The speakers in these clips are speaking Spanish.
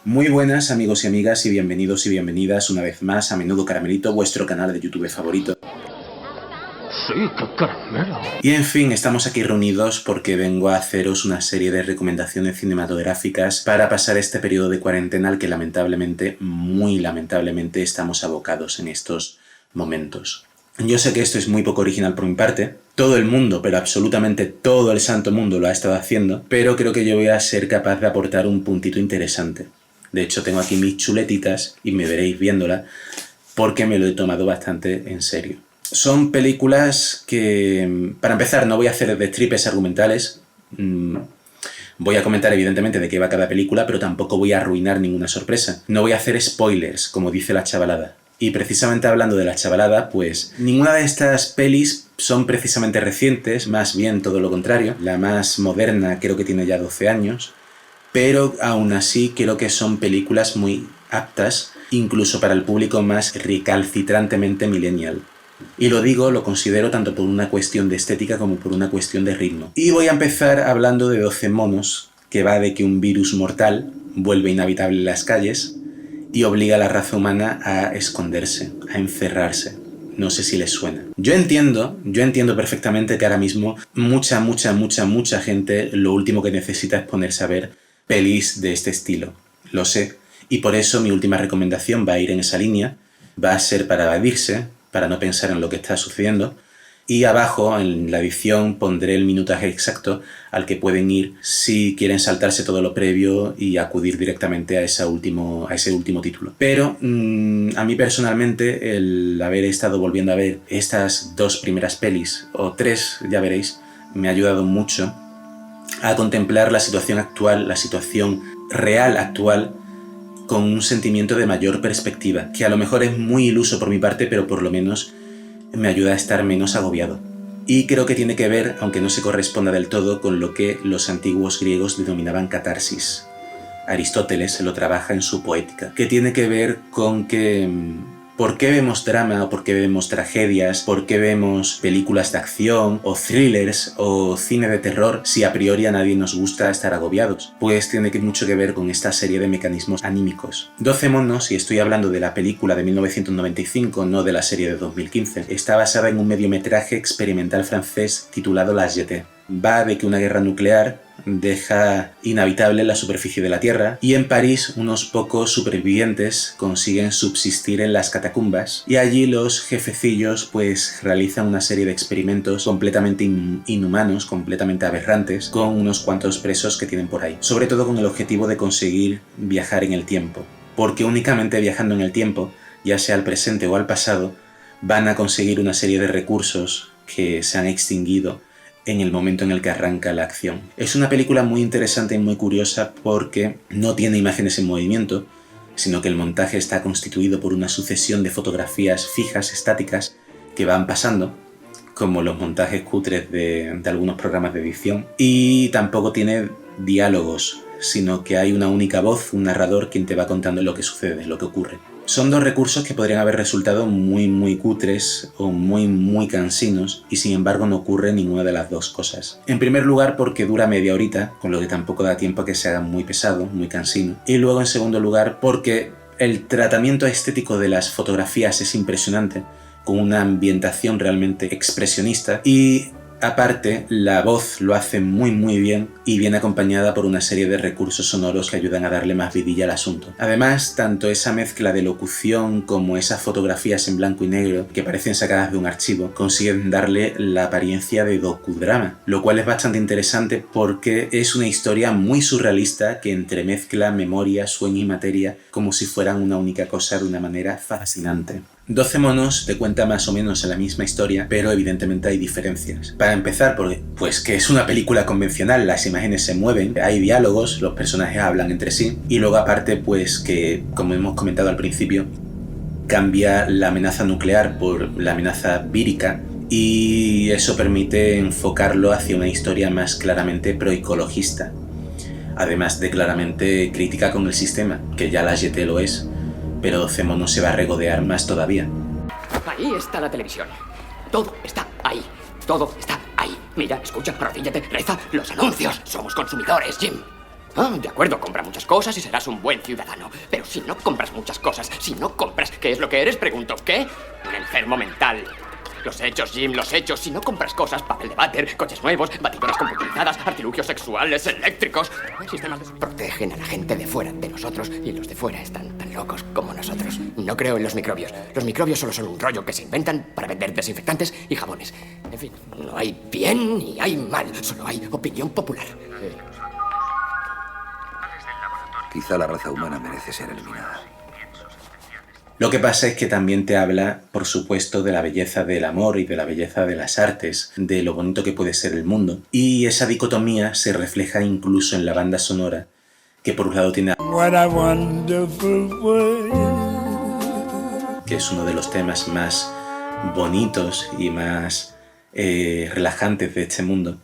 Muy buenas amigos y amigas y bienvenidos y bienvenidas una vez más a Menudo Caramelito, vuestro canal de YouTube favorito. Sí, qué caramelo. Y en fin, estamos aquí reunidos porque vengo a haceros una serie de recomendaciones cinematográficas para pasar este periodo de cuarentena al que lamentablemente, muy lamentablemente, estamos abocados en estos momentos. Yo sé que esto es muy poco original por mi parte, todo el mundo, pero absolutamente todo el santo mundo lo ha estado haciendo, pero creo que yo voy a ser capaz de aportar un puntito interesante. De hecho, tengo aquí mis chuletitas y me veréis viéndola porque me lo he tomado bastante en serio. Son películas que, para empezar, no voy a hacer destripes argumentales. Voy a comentar evidentemente de qué va cada película, pero tampoco voy a arruinar ninguna sorpresa. No voy a hacer spoilers, como dice la chavalada. Y precisamente hablando de la chavalada, pues ninguna de estas pelis son precisamente recientes, más bien todo lo contrario. La más moderna creo que tiene ya 12 años, pero aún así creo que son películas muy aptas, incluso para el público más recalcitrantemente millennial. Y lo considero tanto por una cuestión de estética como por una cuestión de ritmo. Y voy a empezar hablando de 12 monos, que va de que un virus mortal vuelve inhabitable las calles y obliga a la raza humana a esconderse, a encerrarse. No sé si les suena. Yo entiendo perfectamente que ahora mismo mucha gente lo último que necesita es ponerse a ver pelis de este estilo. Lo sé. Y por eso mi última recomendación va a ir en esa línea. Va a ser para evadirse, para no pensar en lo que está sucediendo. Y abajo, en la edición, pondré el minutaje exacto al que pueden ir si quieren saltarse todo lo previo y acudir directamente a ese último título. Pero a mí personalmente, el haber estado volviendo a ver estas dos primeras pelis, o tres, ya veréis, me ha ayudado mucho a contemplar la situación actual, la situación real actual, con un sentimiento de mayor perspectiva, que a lo mejor es muy iluso por mi parte, pero por lo menos me ayuda a estar menos agobiado. Y creo que tiene que ver, aunque no se corresponda del todo, con lo que los antiguos griegos denominaban catarsis. Aristóteles lo trabaja en su Poética, que tiene que ver con que ¿por qué vemos drama o por qué vemos tragedias? ¿Por qué vemos películas de acción o thrillers o cine de terror si a priori a nadie nos gusta estar agobiados? Pues tiene mucho que ver con esta serie de mecanismos anímicos. 12 monos, y estoy hablando de la película de 1995, no de la serie de 2015, está basada en un mediometraje experimental francés titulado La Jetée. Va de que una guerra nuclear deja inhabitable la superficie de la Tierra y en París unos pocos supervivientes consiguen subsistir en las catacumbas y allí los jefecillos pues realizan una serie de experimentos completamente inhumanos, completamente aberrantes con unos cuantos presos que tienen por ahí, sobre todo con el objetivo de conseguir viajar en el tiempo, porque únicamente viajando en el tiempo, ya sea al presente o al pasado, van a conseguir una serie de recursos que se han extinguido en el momento en el que arranca la acción. Es una película muy interesante y muy curiosa porque no tiene imágenes en movimiento, sino que el montaje está constituido por una sucesión de fotografías fijas, estáticas, que van pasando, como los montajes cutres de algunos programas de edición, y tampoco tiene diálogos, sino que hay una única voz, un narrador, quien te va contando lo que sucede, lo que ocurre. Son dos recursos que podrían haber resultado muy cutres o muy cansinos y sin embargo no ocurre ninguna de las dos cosas. En primer lugar porque dura media horita, con lo que tampoco da tiempo a que se haga muy pesado, muy cansino. Y luego en segundo lugar porque el tratamiento estético de las fotografías es impresionante, con una ambientación realmente expresionista y aparte, la voz lo hace muy bien y viene acompañada por una serie de recursos sonoros que ayudan a darle más vidilla al asunto. Además, tanto esa mezcla de locución como esas fotografías en blanco y negro que parecen sacadas de un archivo consiguen darle la apariencia de docudrama, lo cual es bastante interesante porque es una historia muy surrealista que entremezcla memoria, sueño y materia como si fueran una única cosa de una manera fascinante. 12 monos te cuenta más o menos la misma historia, pero evidentemente hay diferencias. Para empezar, pues que es una película convencional, las imágenes se mueven, hay diálogos, los personajes hablan entre sí, y luego aparte pues que, como hemos comentado al principio, cambia la amenaza nuclear por la amenaza vírica, y eso permite enfocarlo hacia una historia más claramente proecologista, además de claramente crítica con el sistema, que ya La Jetée lo es, pero 12 monos se va a regodear más todavía. Ahí está la televisión. Todo está ahí. Todo está ahí. Mira, escucha, arrodíllate, reza. Los anuncios. Somos consumidores, Jim. Ah, de acuerdo, compra muchas cosas y serás un buen ciudadano. Pero si no compras muchas cosas, si no compras, ¿qué es lo que eres? Pregunto, ¿qué? Un enfermo mental. Los hechos, Jim, los hechos. Si no compras cosas, papel de váter, coches nuevos, batidoras computarizadas, artilugios sexuales, eléctricos. Sistemas protegen a la gente de fuera de nosotros y los de fuera están tan locos como nosotros. No creo en los microbios. Los microbios solo son un rollo que se inventan para vender desinfectantes y jabones. En fin, no hay bien ni hay mal, solo hay opinión popular. Quizá la raza humana merece ser eliminada. Lo que pasa es que también te habla, por supuesto, de la belleza del amor y de la belleza de las artes, de lo bonito que puede ser el mundo. Y esa dicotomía se refleja incluso en la banda sonora, que por un lado tiene que es uno de los temas más bonitos y más relajantes de este mundo.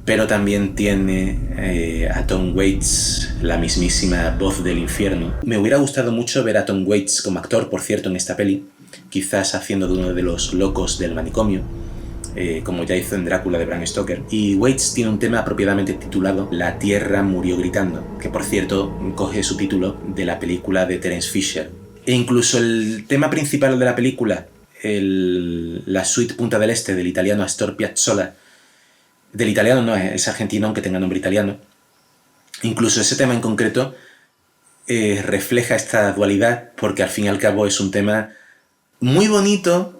Pero también tiene a Tom Waits, la mismísima voz del infierno. Me hubiera gustado mucho ver a Tom Waits como actor, por cierto, en esta peli, quizás haciendo de uno de los locos del manicomio, como ya hizo en Drácula de Bram Stoker. Y Waits tiene un tema apropiadamente titulado La tierra murió gritando, que por cierto coge su título de la película de Terence Fisher. E incluso el tema principal de la película, la suite Punta del Este del italiano Astor Piazzolla, del italiano no, es argentino aunque tenga nombre italiano. Incluso ese tema en concreto refleja esta dualidad, porque al fin y al cabo es un tema muy bonito,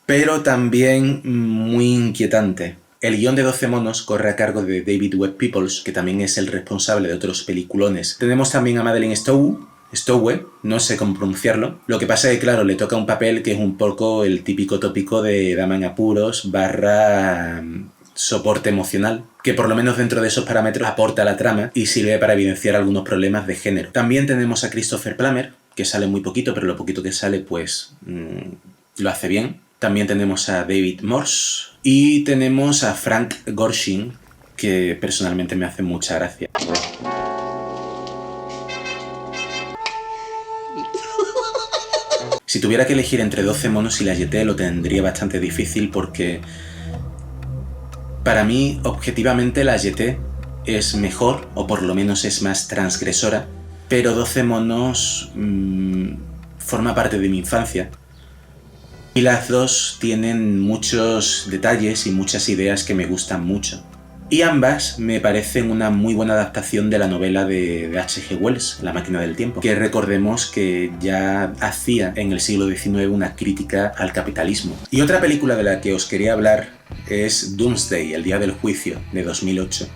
pero también muy inquietante. El guión de 12 monos corre a cargo de David Webb Peoples, que también es el responsable de otros peliculones. Tenemos también a Madeleine Stowe, no sé cómo pronunciarlo. Lo que pasa es que, claro, le toca un papel que es un poco el típico tópico de dama en apuros / soporte emocional, que por lo menos dentro de esos parámetros aporta a la trama y sirve para evidenciar algunos problemas de género. También tenemos a Christopher Plummer, que sale muy poquito, pero lo poquito que sale, pues, lo hace bien. También tenemos a David Morse y tenemos a Frank Gorshin, que personalmente me hace mucha gracia. Si tuviera que elegir entre 12 monos y la Jetée lo tendría bastante difícil porque para mí, objetivamente, la Jetée es mejor, o por lo menos es más transgresora, pero 12 monos forma parte de mi infancia. Y las dos tienen muchos detalles y muchas ideas que me gustan mucho. Y ambas me parecen una muy buena adaptación de la novela de H.G. Wells, La máquina del tiempo, que recordemos que ya hacía en el siglo XIX una crítica al capitalismo. Y otra película de la que os quería hablar es Doomsday, El día del juicio, de 2008,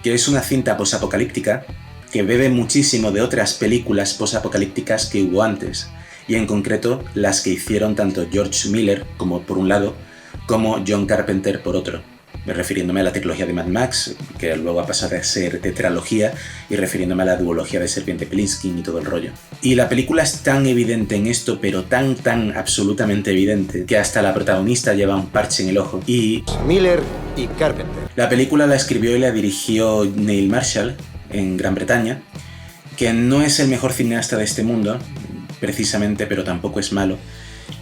que es una cinta posapocalíptica que bebe muchísimo de otras películas posapocalípticas que hubo antes, y en concreto las que hicieron tanto George Miller, como por un lado, como John Carpenter por otro. Refiriéndome a la trilogía de Mad Max, que luego ha pasado a ser tetralogía, y refiriéndome a la duología de Serpiente Plinsky y todo el rollo. Y la película es tan evidente en esto, pero tan absolutamente evidente, que hasta la protagonista lleva un parche en el ojo. Y Miller y Carpenter. La película la escribió y la dirigió Neil Marshall, en Gran Bretaña, que no es el mejor cineasta de este mundo, precisamente, pero tampoco es malo.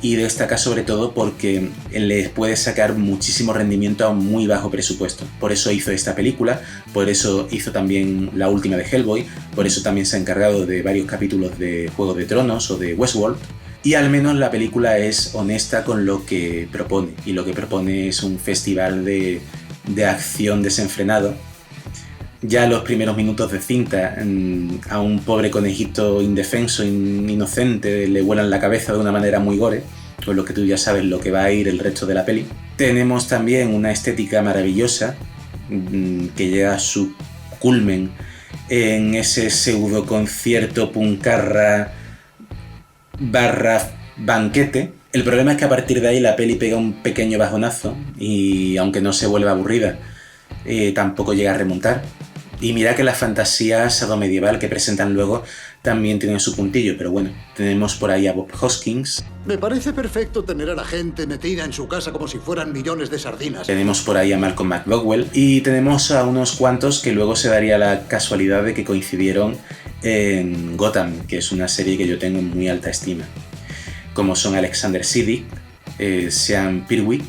Y destaca sobre todo porque le puede sacar muchísimo rendimiento a un muy bajo presupuesto. Por eso hizo esta película, por eso hizo también la última de Hellboy, por eso también se ha encargado de varios capítulos de Juego de Tronos o de Westworld. Y al menos la película es honesta con lo que propone, y lo que propone es un festival de acción desenfrenado. Ya los primeros minutos de cinta, a un pobre conejito indefenso, inocente, le vuelan la cabeza de una manera muy gore, con lo que tú ya sabes lo que va a ir el resto de la peli. Tenemos también una estética maravillosa, que llega a su culmen en ese pseudo concierto puncarra / banquete. El problema es que a partir de ahí la peli pega un pequeño bajonazo y aunque no se vuelva aburrida, tampoco llega a remontar. Y mira que la fantasía sadomedieval que presentan luego también tiene su puntillo, pero bueno, tenemos por ahí a Bob Hoskins. Me parece perfecto tener a la gente metida en su casa como si fueran millones de sardinas. Tenemos por ahí a Malcolm McDowell y tenemos a unos cuantos que luego se daría la casualidad de que coincidieron en Gotham, que es una serie que yo tengo en muy alta estima, como son Alexander Siddig, Sean Pirwi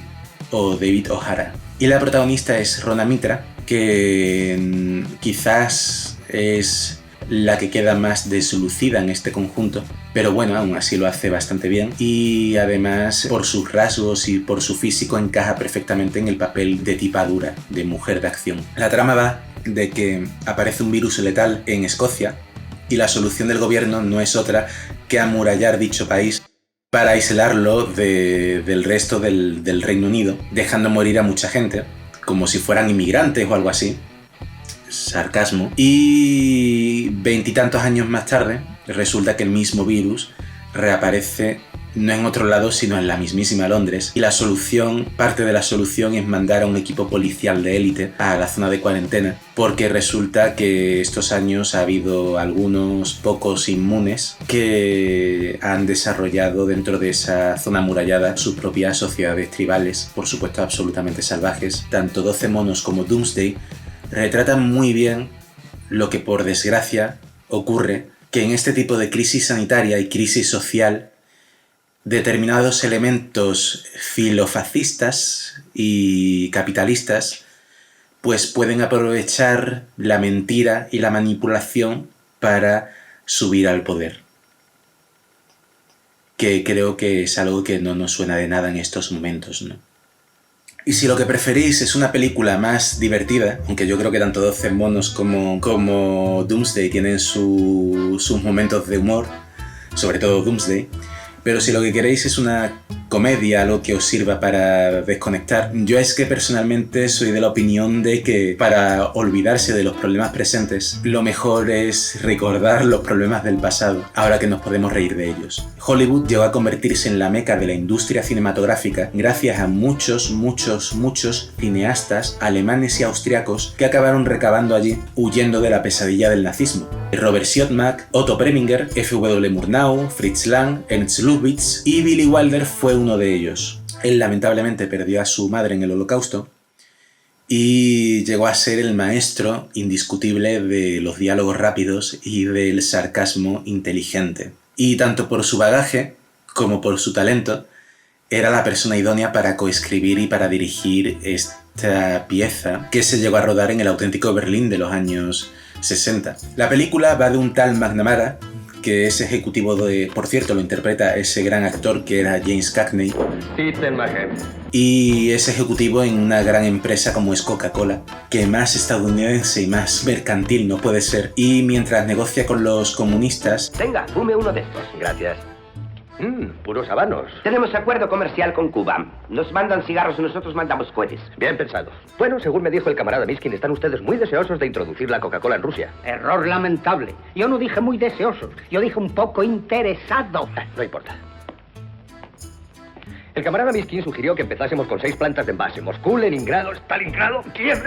o David O'Hara. Y la protagonista es Rhona Mitra, que quizás es la que queda más deslucida en este conjunto, pero bueno, aún así lo hace bastante bien y además por sus rasgos y por su físico encaja perfectamente en el papel de tipa dura, de mujer de acción. La trama va de que aparece un virus letal en Escocia y la solución del gobierno no es otra que amurallar dicho país para aislarlo del resto del Reino Unido, dejando morir a mucha gente, como si fueran inmigrantes o algo así. Sarcasmo. Y 20 y tantos años más tarde, resulta que el mismo virus reaparece no en otro lado, sino en la mismísima Londres. Y la solución, parte de la solución es mandar a un equipo policial de élite a la zona de cuarentena, porque resulta que estos años ha habido algunos pocos inmunes que han desarrollado dentro de esa zona amurallada sus propias sociedades tribales, por supuesto absolutamente salvajes. Tanto 12 monos como Doomsday retratan muy bien lo que por desgracia ocurre, que en este tipo de crisis sanitaria y crisis social determinados elementos filofascistas y capitalistas pues pueden aprovechar la mentira y la manipulación para subir al poder. Que creo que es algo que no nos suena de nada en estos momentos, ¿no? Y si lo que preferís es una película más divertida, aunque yo creo que tanto 12 monos como Doomsday tienen sus momentos de humor, sobre todo Doomsday, pero si lo que queréis es una comedia, algo que os sirva para desconectar, yo es que personalmente soy de la opinión de que para olvidarse de los problemas presentes, lo mejor es recordar los problemas del pasado, ahora que nos podemos reír de ellos. Hollywood llegó a convertirse en la meca de la industria cinematográfica gracias a muchos cineastas alemanes y austriacos que acabaron recabando allí huyendo de la pesadilla del nazismo. Robert Siodmak, Otto Preminger, F.W. Murnau, Fritz Lang, Ernst Lubitsch y Billy Wilder fue uno de ellos. Él lamentablemente perdió a su madre en el Holocausto y llegó a ser el maestro indiscutible de los diálogos rápidos y del sarcasmo inteligente. Y tanto por su bagaje como por su talento, era la persona idónea para coescribir y para dirigir esta pieza que se llegó a rodar en el auténtico Berlín de los años 60. La película va de un tal McNamara, que es ejecutivo de... Por cierto, lo interpreta ese gran actor que era James Cagney. Y es ejecutivo en una gran empresa como es Coca-Cola, que más estadounidense y más mercantil no puede ser. Y mientras negocia con los comunistas... Tenga, fume uno de estos. Gracias. Puros habanos. Tenemos acuerdo comercial con Cuba. Nos mandan cigarros y nosotros mandamos cohetes. Bien pensado. Bueno, según me dijo el camarada Miskin, están ustedes muy deseosos de introducir la Coca-Cola en Rusia. Error lamentable. Yo no dije muy deseosos. Yo dije un poco interesado. No importa. El camarada Miskin sugirió que empezásemos con 6 plantas de envase. Moscú, Leningrado, Stalingrado, Kiev...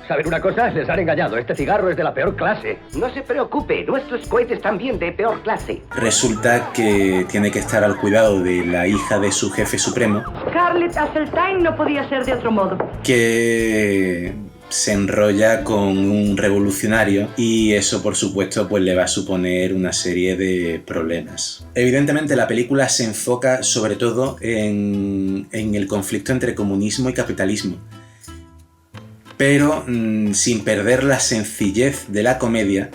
¿Saben una cosa? Les han engañado. Este cigarro es de la peor clase. No se preocupe, nuestros cohetes también de peor clase. Resulta que tiene que estar al cuidado de la hija de su jefe supremo. Scarlett Hasseltine no podía ser de otro modo. Que se enrolla con un revolucionario y eso, por supuesto, pues le va a suponer una serie de problemas. Evidentemente, la película se enfoca sobre todo en el conflicto entre comunismo y capitalismo, pero sin perder la sencillez de la comedia.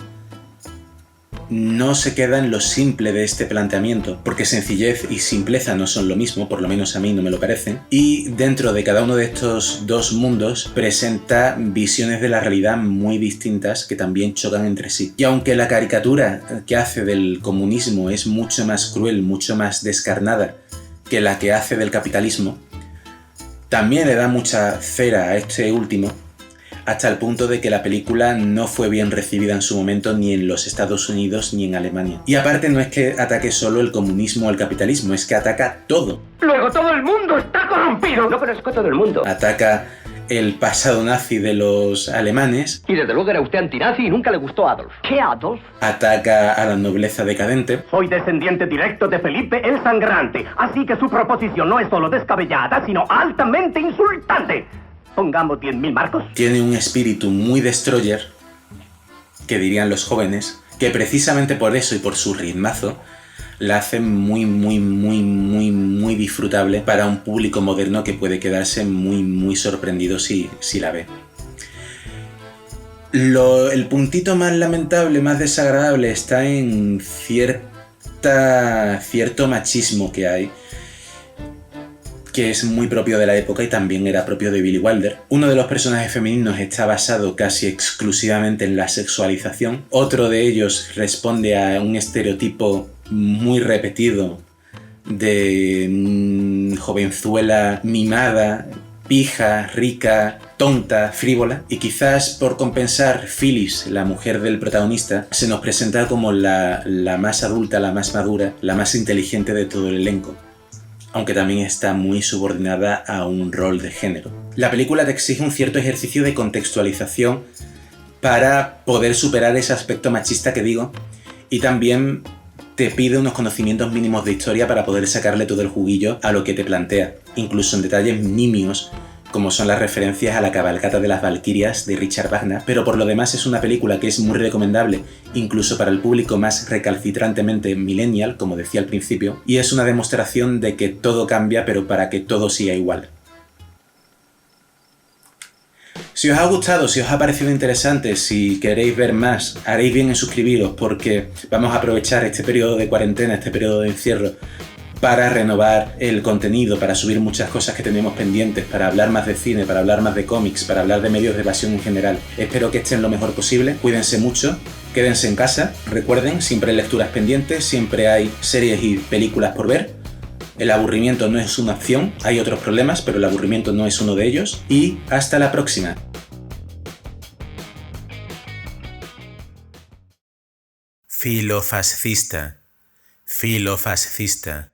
No se queda en lo simple de este planteamiento, porque sencillez y simpleza no son lo mismo, por lo menos a mí no me lo parecen, y dentro de cada uno de estos dos mundos presenta visiones de la realidad muy distintas que también chocan entre sí. Y aunque la caricatura que hace del comunismo es mucho más cruel, mucho más descarnada que la que hace del capitalismo, también le da mucha cera a este último, hasta el punto de que la película no fue bien recibida en su momento ni en los Estados Unidos ni en Alemania. Y aparte no es que ataque solo el comunismo o el capitalismo, es que ataca todo. Luego todo el mundo está corrompido. No conozco todo el mundo. Ataca el pasado nazi de los alemanes. Y desde luego era usted antinazi y nunca le gustó a Adolf. ¿Qué, Adolf? Ataca a la nobleza decadente. Soy descendiente directo de Felipe el Sangrante, así que su proposición no es solo descabellada, sino altamente insultante. Pongamos 10.000 marcos. Tiene un espíritu muy destroyer, que dirían los jóvenes, que precisamente por eso y por su ritmazo la hace muy disfrutable para un público moderno que puede quedarse muy sorprendido si la ve. El puntito más lamentable, más desagradable, está en cierto machismo que hay, que es muy propio de la época y también era propio de Billy Wilder. Uno de los personajes femeninos está basado casi exclusivamente en la sexualización. Otro de ellos responde a un estereotipo muy repetido de jovenzuela mimada, pija, rica, tonta, frívola, y quizás por compensar, Phyllis, la mujer del protagonista, se nos presenta como la más adulta, la más madura, la más inteligente de todo el elenco, aunque también está muy subordinada a un rol de género. La película te exige un cierto ejercicio de contextualización para poder superar ese aspecto machista que digo, y también te pide unos conocimientos mínimos de historia para poder sacarle todo el juguillo a lo que te plantea, incluso en detalles nimios como son las referencias a la cabalgata de las Valquirias de Richard Wagner, pero por lo demás es una película que es muy recomendable, incluso para el público más recalcitrantemente millennial, como decía al principio, y es una demostración de que todo cambia, pero para que todo siga igual. Si os ha gustado, si os ha parecido interesante, si queréis ver más, haréis bien en suscribiros porque vamos a aprovechar este periodo de cuarentena, este periodo de encierro, para renovar el contenido, para subir muchas cosas que tenemos pendientes, para hablar más de cine, para hablar más de cómics, para hablar de medios de evasión en general. Espero que estén lo mejor posible, cuídense mucho, quédense en casa, recuerden, siempre hay lecturas pendientes, siempre hay series y películas por ver. El aburrimiento no es una opción, hay otros problemas, pero el aburrimiento no es uno de ellos. Y hasta la próxima. Filofascista.